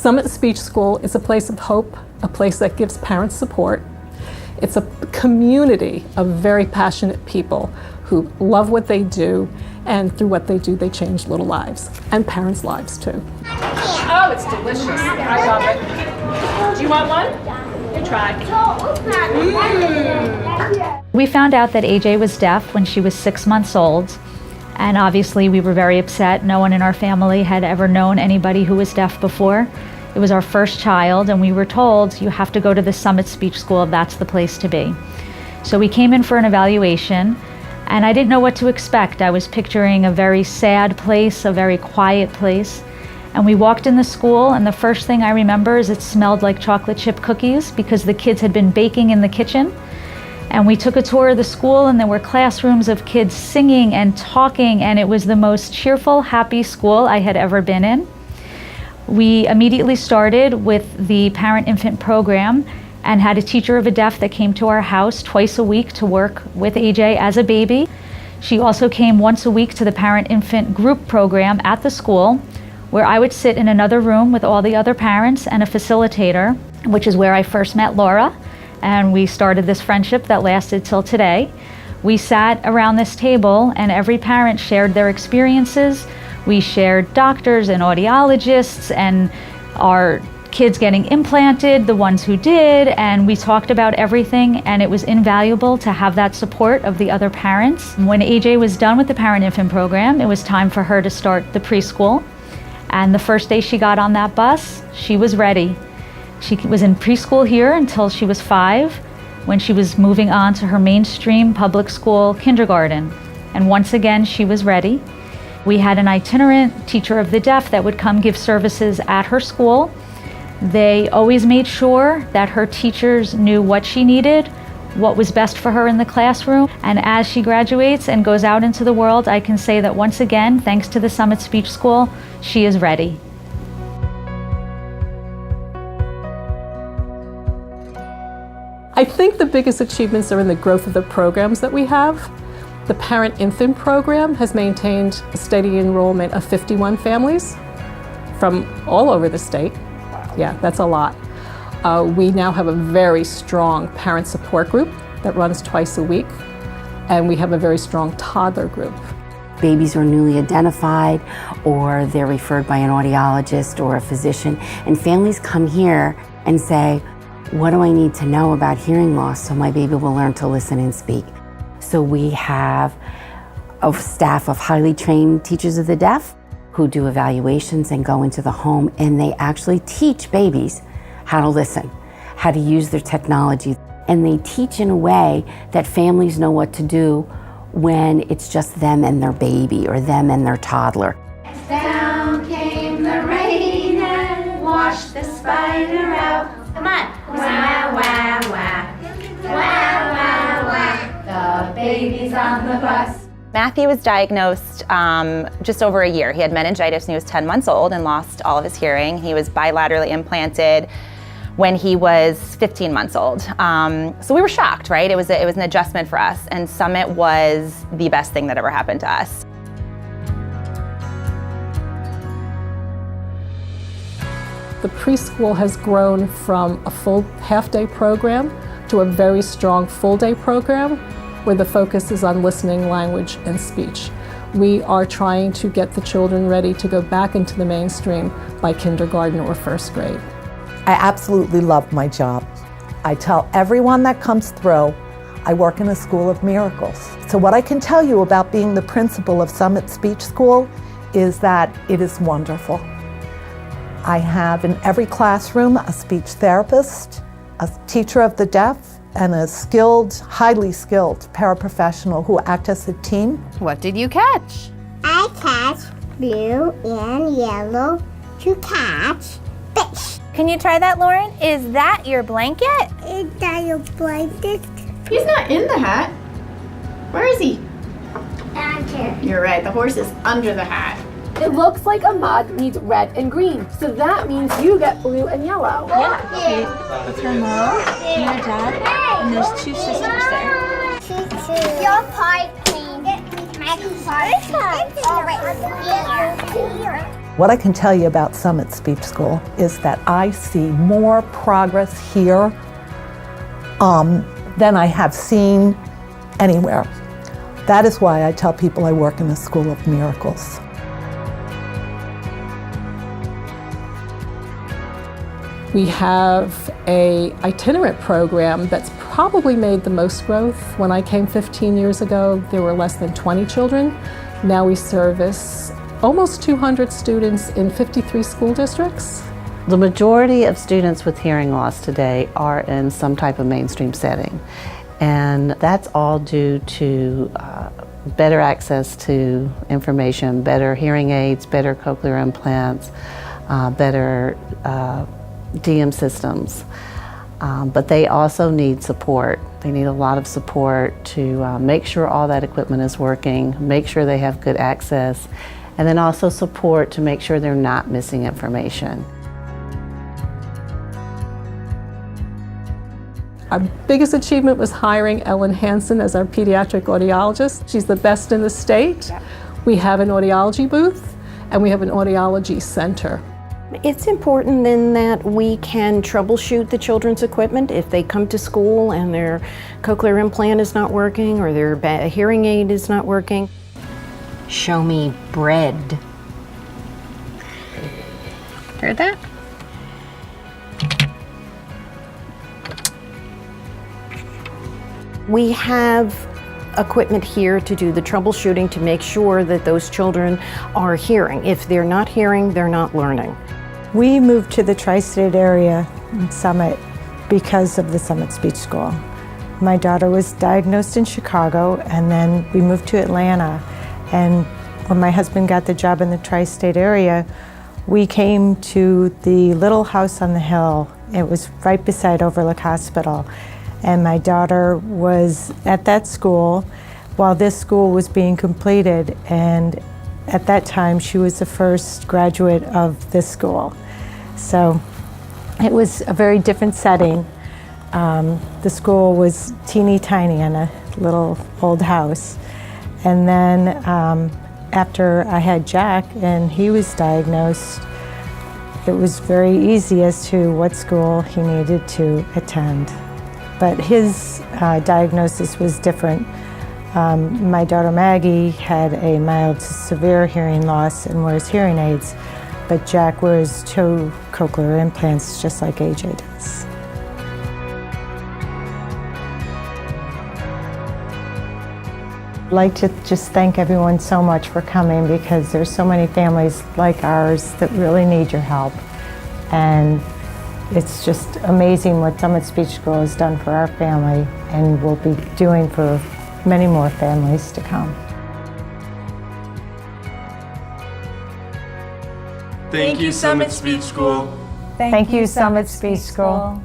Summit Speech School is a place of hope, a place that gives parents support. It's a community of very passionate people who love what they do, and through what they do, they change little lives, and parents' lives too. Oh, it's delicious. I love it. Do you want one? You try. We found out that AJ was deaf when she was 6 months old, and obviously we were very upset. No one in our family had ever known anybody who was deaf before. It was our first child, and we were told, you have to go to the Summit Speech School, that's the place to be. So we came in for an evaluation, and I didn't know what to expect. I was picturing a very sad place, a very quiet place. And we walked in the school, and the first thing I remember is it smelled like chocolate chip cookies because the kids had been baking in the kitchen. And we took a tour of the school, and there were classrooms of kids singing and talking, and it was the most cheerful, happy school I had ever been in. We immediately started with the parent-infant program and had a teacher of a deaf that came to our house twice a week to work with AJ as a baby. She also came once a week to the parent-infant group program at the school, where I would sit in another room with all the other parents and a facilitator, which is where I first met Laura, and we started this friendship that lasted till today. We sat around this table and every parent shared their experiences. We shared doctors and audiologists and our kids getting implanted, the ones who did, and we talked about everything, and it was invaluable to have that support of the other parents. When AJ was done with the parent-infant program, it was time for her to start the preschool. And the first day she got on that bus, she was ready. She was in preschool here until she was 5, when she was moving on to her mainstream public school kindergarten. And once again, she was ready. We had an itinerant teacher of the deaf that would come give services at her school. They always made sure that her teachers knew what she needed, what was best for her in the classroom. And as she graduates and goes out into the world, I can say that once again, thanks to the Summit Speech School, she is ready. I think the biggest achievements are in the growth of the programs that we have. The parent-infant program has maintained a steady enrollment of 51 families from all over the state. Yeah, that's a lot. We now have a very strong parent support group that runs twice a week, and we have a very strong toddler group. Babies are newly identified, or they're referred by an audiologist or a physician, and families come here and say, what do I need to know about hearing loss so my baby will learn to listen and speak? So we have a staff of highly trained teachers of the deaf who do evaluations and go into the home, and they actually teach babies how to listen, how to use their technology. And they teach in a way that families know what to do when it's just them and their baby or them and their toddler. Down came the rain and washed the spider out. Come on. Wah, wah, wah. Wah, wah, wah. The baby's on the bus. Matthew was diagnosed just over a year. He had meningitis when he was 10 months old and lost all of his hearing. He was bilaterally implanted when he was 15 months old. So we were shocked, right? It was an adjustment for us, and Summit was the best thing that ever happened to us. The preschool has grown from a full half-day program to a very strong full-day program where the focus is on listening, language, and speech. We are trying to get the children ready to go back into the mainstream by kindergarten or first grade. I absolutely love my job. I tell everyone that comes through, I work in a school of miracles. So what I can tell you about being the principal of Summit Speech School is that it is wonderful. I have in every classroom a speech therapist, a teacher of the deaf, and a skilled, highly skilled paraprofessional who act as a team. What did you catch? I catch blue and yellow to catch fish. Can you try that, Lauren? Is that your blanket? Is that your blanket? He's not in the hat. Where is he? Under. You're right, the horse is under the hat. It looks like a mug needs red and green, so that means you get blue and yellow. Yeah. It's her mom and her dad, and there's 2 sisters there. Your part clean. My part clean. All right. What I can tell you about Summit Speech School is that I see more progress here than I have seen anywhere. That is why I tell people I work in the School of Miracles. We have an itinerant program that's probably made the most growth. When I came 15 years ago, there were less than 20 children. Now we service almost 200 students in 53 school districts. The majority of students with hearing loss today are in some type of mainstream setting. And that's all due to better access to information, better hearing aids, better cochlear implants, better DM systems. But they also need support. They need a lot of support to make sure all that equipment is working, make sure they have good access, and then also support to make sure they're not missing information. Our biggest achievement was hiring Ellen Hansen as our pediatric audiologist. She's the best in the state. We have an audiology booth and we have an audiology center. It's important then that we can troubleshoot the children's equipment if they come to school and their cochlear implant is not working or their hearing aid is not working. Show me bread. Heard that? We have equipment here to do the troubleshooting to make sure that those children are hearing. If they're not hearing, they're not learning. We moved to the tri-state area in Summit because of the Summit Speech School. My daughter was diagnosed in Chicago and then we moved to Atlanta. And when my husband got the job in the tri-state area, we came to the little house on the hill. It was right beside Overlook Hospital. And my daughter was at that school while this school was being completed. And at that time, she was the first graduate of this school. So it was a very different setting. The school was teeny tiny in a little old house. And then after I had Jack and he was diagnosed, it was very easy as to what school he needed to attend. But his diagnosis was different. My daughter Maggie had a mild to severe hearing loss and wears hearing aids, but Jack wears 2 cochlear implants just like AJ does. I'd like to just thank everyone so much for coming because there's so many families like ours that really need your help. And it's just amazing what Summit Speech School has done for our family and will be doing for many more families to come. Thank you, Summit Speech School. Thank you, Summit Speech School.